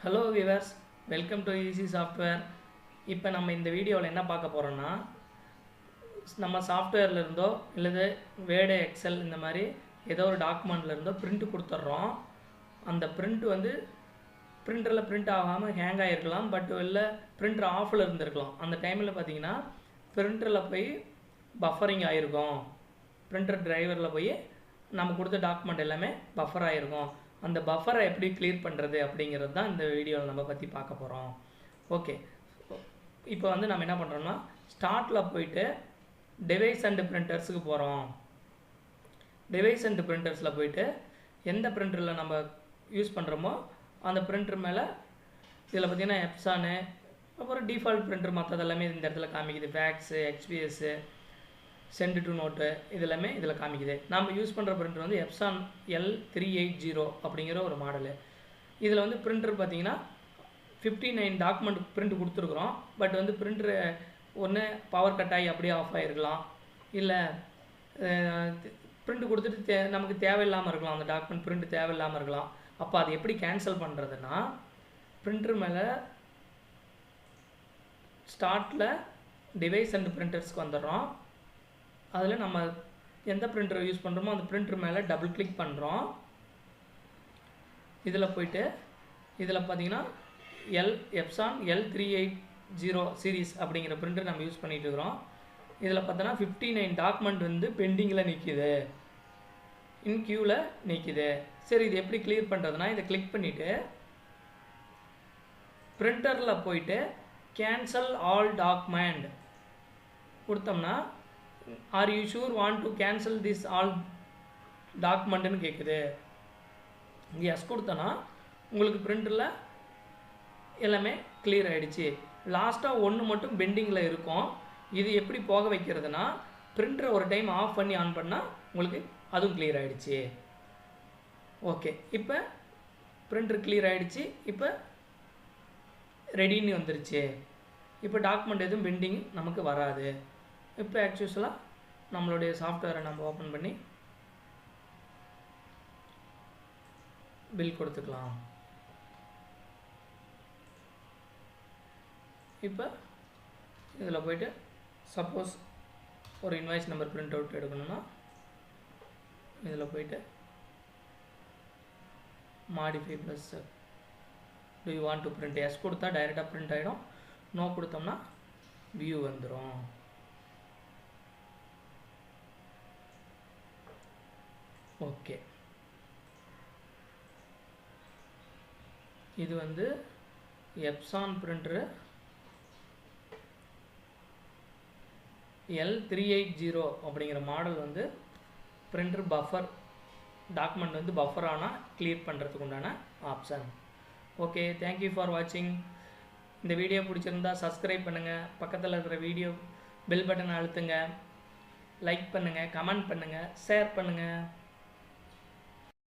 Hello viewers, welcome to easy software. இப்போ நம்ம இந்த வீடியோவில் என்ன பார்க்க போகிறோன்னா, நம்ம சாஃப்ட்வேரில் இருந்தோ இல்லது வேர்டு எக்ஸல் இந்த மாதிரி ஏதோ ஒரு டாக்குமெண்ட்டில் இருந்தோ பிரிண்ட் கொடுத்துட்றோம். அந்த பிரிண்ட் வந்து பிரிண்டரில் பிரிண்ட் ஆகாமல் ஹேங் ஆகிருக்கலாம், பட் இல்லை பிரிண்டர் ஆஃபில் இருந்திருக்கலாம். அந்த டைமில் பார்த்தீங்கன்னா பிரிண்டரில் போய் பஃபரிங் ஆகிருக்கும். பிரிண்டர் டிரைவரில் போய் நம்ம கொடுத்த டாக்குமெண்ட் எல்லாமே பஃபர் ஆகிருக்கும். அந்த பஃபரை எப்படி கிளியர் பண்ணுறது அப்படிங்கிறது தான் இந்த வீடியோவில் நம்ம பற்றி பார்க்க போகிறோம். ஓகே, இப்போ வந்து நம்ம என்ன பண்ணுறோம்னா ஸ்டார்ட்டில் போயிட்டு டிவைஸ் அண்ட் பிரிண்டர்ஸுக்கு போகிறோம். டிவைஸ் அண்ட் பிரிண்டர்ஸில் போயிட்டு எந்த பிரிண்டரில் நம்ம யூஸ் பண்ணுறோமோ அந்த பிரிண்டர் மேலே இதில் பார்த்திங்கன்னா எப்சானு, அப்புறம் டிஃபால்ட் பிரிண்டர் மற்றது எல்லாமே இந்த இடத்துல காமிக்குது. ஃபேக்ஸு, எக்ஸ்பிஎஸ்ஸு, சென்ட் டு நோட்டு இது எல்லாமே இதில் காமிக்குது. நம்ம யூஸ் பண்ணுற பிரிண்டர் வந்து எப்சான் L380 அப்படிங்கிற ஒரு மாடலு. இதில் வந்து பிரிண்டர் பார்த்திங்கன்னா 59 டாக்குமெண்ட் பிரிண்ட் கொடுத்துருக்குறோம். பட் வந்து பிரிண்டரு ஒன்று பவர் கட் ஆகி அப்படியே ஆஃப் ஆகிருக்கலாம், இல்லை பிரிண்ட் கொடுத்துட்டு நமக்கு தேவையில்லாமல் இருக்கலாம், அந்த டாக்குமெண்ட் பிரிண்ட் தேவையில்லாமல் இருக்கலாம். அப்போ அது எப்படி கேன்சல் பண்ணுறதுன்னா, பிரிண்டர் மேலே ஸ்டார்ட்டில் டிவைஸ் அண்ட் பிரிண்டர்ஸ்க்கு வந்துடுறோம். அதில் நம்ம எந்த பிரிண்டரை யூஸ் பண்ணுறோமோ அந்த பிரிண்டர் மேலே டபுள் கிளிக் பண்ணுறோம். இதில் போயிட்டு இதில் பார்த்தீங்கன்னா எப்சான் L380 சீரீஸ் அப்படிங்கிற பிரிண்டர் நம்ம யூஸ் பண்ணிகிட்டு இருக்கிறோம். இதில் பார்த்தோன்னா 59 டாக்குமெண்ட் வந்து பெண்டிங்கில் நிற்கிது, இன் க்யூவில் நிற்கிது. சரி, இது எப்படி கிளியர் பண்ணுறதுனா, இதை கிளிக் பண்ணிவிட்டு பிரிண்டரில் போயிட்டு கேன்சல் ஆல் டாக்குமெண்ட் கொடுத்தோம்னா, are you sure want to cancel this all டாக்குமெண்ட்டுன்னு கேட்குது. எஸ் கொடுத்தோன்னா உங்களுக்கு பிரிண்டரில் எல்லாமே கிளியர் ஆகிடுச்சு. லாஸ்ட்டாக ஒன்று மட்டும் பெண்டிங்கில் இருக்கும். இது எப்படி போக வைக்கிறதுனா, பிரிண்டரை ஒரு டைம் ஆஃப் பண்ணி ஆன் பண்ணால் உங்களுக்கு அதுவும் கிளியர் ஆகிடுச்சு. ஓகே, இப்போ பிரிண்டர் கிளியர் ஆகிடுச்சு. இப்போ ரெடின்னு வந்துருச்சு. இப்போ டாக்குமெண்ட் எதுவும் பெண்டிங் நமக்கு வராது. இப்போ ஆக்சுவலாக நம்மளுடைய சாஃப்ட்வேரை நம்ம ஓப்பன் பண்ணி பில் கொடுத்துக்கலாம். இப்போ இதில் போய்ட்டு சப்போஸ் ஒரு இன்வாய்ஸ் நம்பர் பிரிண்ட் அவுட் எடுக்கணும்னா இதில் போய்ட்டு modify plus to you want to print S கொடுத்தா டைரெக்டாக பிரிண்ட் ஆகிடும். நோ கொடுத்தோம்னா வியூ வந்துடும். ஓகே, இது வந்து எப்சான் பிரிண்டரு L380 அப்படிங்கிற மாடல் வந்து பிரிண்டர் பஃபர் டாக்குமெண்ட் வந்து பஃபர் ஆனால் கிளியர் பண்ணுறதுக்கு உண்டான ஆப்ஷன். ஓகே, தேங்க்யூ ஃபார் வாட்சிங். இந்த வீடியோ பிடிச்சிருந்தா சப்ஸ்கிரைப் பண்ணுங்கள், பக்கத்தில் இருக்கிற வீடியோ பெல் பட்டனை அழுத்துங்க, லைக் பண்ணுங்கள், கமெண்ட் பண்ணுங்கள், ஷேர் பண்ணுங்கள்.